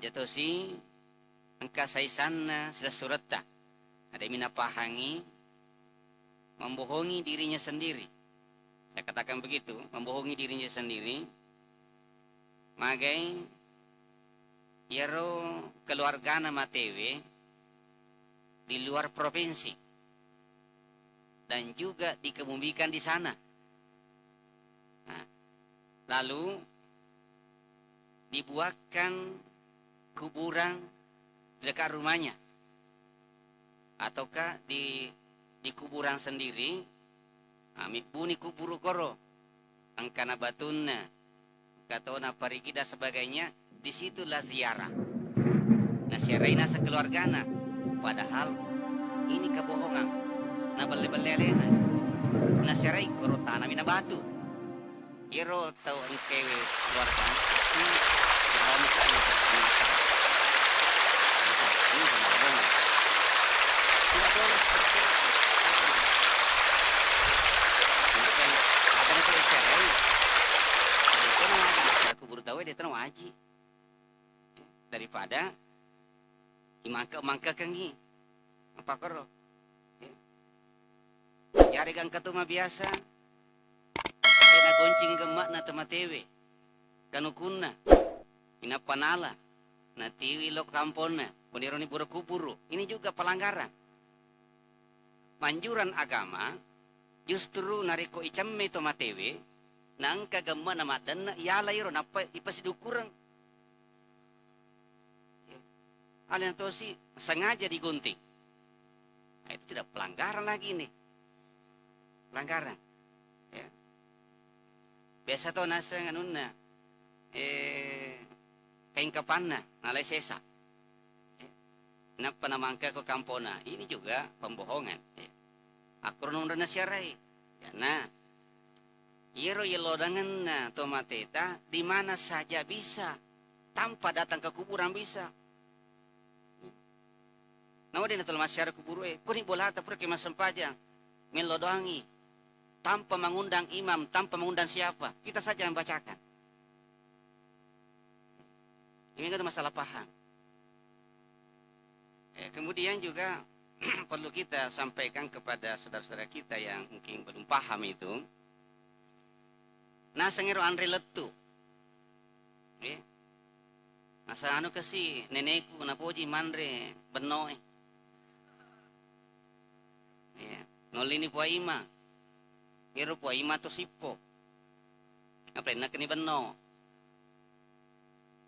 jatuh si angka saisanna sila surata. Ada yang minapahangi membohongi dirinya sendiri. Saya katakan begitu, membohongi dirinya sendiri. Magai yaro keluarga nama tewe di luar provinsi dan juga dikebumikan di sana. Nah, lalu dibuatkan kuburan di dekat rumahnya, ataukah di kuburan sendiri. Amit buni kuburu koro angkana batunna katona parigi dan sebagainya. Disitulah ziarah. Nah ziarahina sekeluargana, padahal ini kebohongan. Nah bale-balelena. Nah ziarahi koro tanamina batu. Iro tau engkewe keluarga. Kalau misalnya ini sama kebohongan. Tidak boleh seperti itu. Kubur tahu dia tenang aji daripada imangka kengi apa koro ya regang katuma biasa na goncing gemak na tematewe kanukunna ina panala na tiwi lo kampona ponironi buru kuburu. Ini juga pelanggaran manjuran agama. Justru nariko icamme tomatewe nangka gemma nama dan ya lairo napa ipasi dukurang. Alian tosi sengaja digunting. Nah, itu tidak pelanggaran lagi nih. Pelanggaran. Ya. Biasa to nasa nganunna kain kapanna nalai sesa. Napa namangka ko kampona. Ini juga pembohongan. Ya. Akronon na siarai. Ya, nah Yero yelodangan na tomateta di mana saja bisa, tanpa datang ke kuburan bisa. Nawa din natul masyarakat kuburu kuni bola tapur kemas sempajang melodangi tanpa mengundang imam, tanpa mengundang siapa, kita saja membacakan. Ini kan masalah paham. Kemudian juga perlu kita sampaikan kepada saudara-saudara kita yang mungkin belum paham itu. Nasa ngero andre letu. Nasa anu kasi nenekku napoji mandre benoe. Nolini puaima. Ngero puaima to sipo. Apa nak ni beno.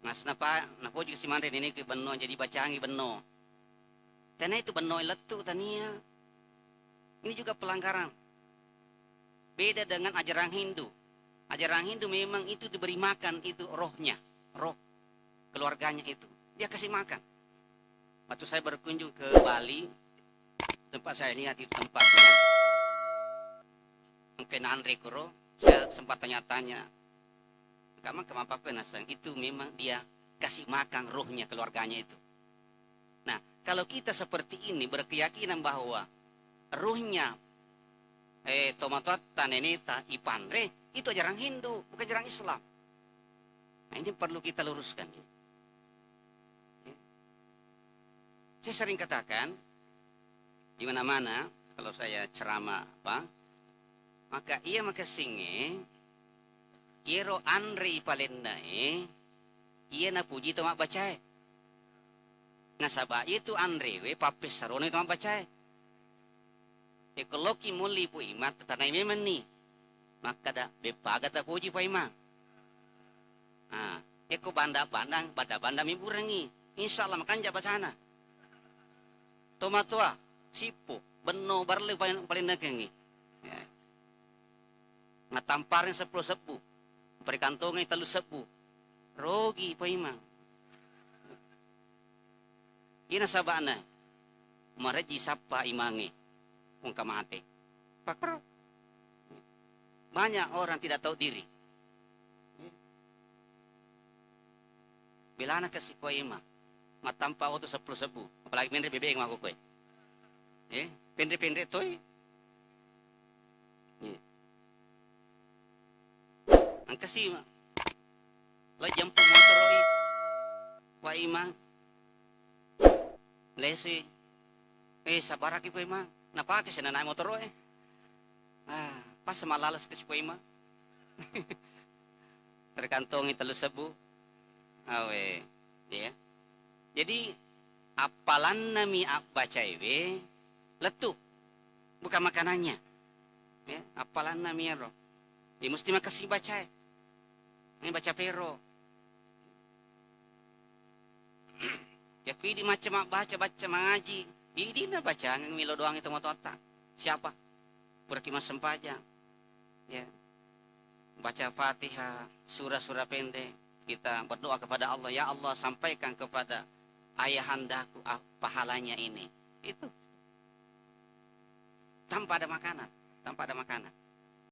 Nas napa napoji kasi mandre nenekku beno jadi bacangi beno. Tanah itu beno letu tania. Ini juga pelanggaran. Beda dengan ajaran Hindu. Ajaran Hindu memang itu diberi makan itu rohnya, roh keluarganya itu. Dia kasih makan. Waktu saya berkunjung ke Bali, tempat saya lihat itu tempatnya. Mungkin Andre Kuro, saya sempat tanya-tanya. Kamu kenapa kau nasang? Itu memang dia kasih makan rohnya keluarganya itu. Nah, kalau kita seperti ini berkeyakinan bahwa rohnya tomatota neneta ipanre itu ajaran Hindu, bukan ajaran Islam. Nah, ini perlu kita luruskan. Saya sering katakan di mana-mana kalau saya ceramah apa, maka ia maka singe, iero andre palendae, ia na puji tomak bacae. Nasaba itu andre we papes sarone tomak bacae. Ekologi muli pu imat tanai memang nih. Maka dah bepagat tak puji pa imam. Eko banda-bandang, banda-banda miburangi. Insya Allah makan jabat sana. Tomatua, sipo, beno, barle paling nakengi. Ngatamparin 10 sepu. Perikantongnya 3 sepu. Rogi pa imam. Ina sabana. Mareji sapa imangi. Kung kamate. Pakro. Banyak orang tidak tahu diri. Bila anak kasih poema, matampa auto 10 sebu, apalagi pendek bebek yang aku kue. Pendek-pendek toy. Ang kasih, lah jampu motor oi, imang. Lesi. Sabar aki po imang. Napake siya na motor eh. Pas malalas kasi po imang. Terkantongi telu sebu. Awe. Ya. Jadi apalan nami baca iwe letu. Bukan makanannya. Ya, apalan nami ro. Ya mesti makasih baca. Ini baca pero. Ya kui di macam baca mengaji. Ini na baca ngilo doang itu motota. Siapa? Purki mas sempajang. Ya. Baca Fatihah, surah-surah pendek. Kita berdoa kepada Allah, ya Allah sampaikan kepada ayahandaku pahalanya ini. Itu. Tanpa ada makanan, tanpa ada makanan.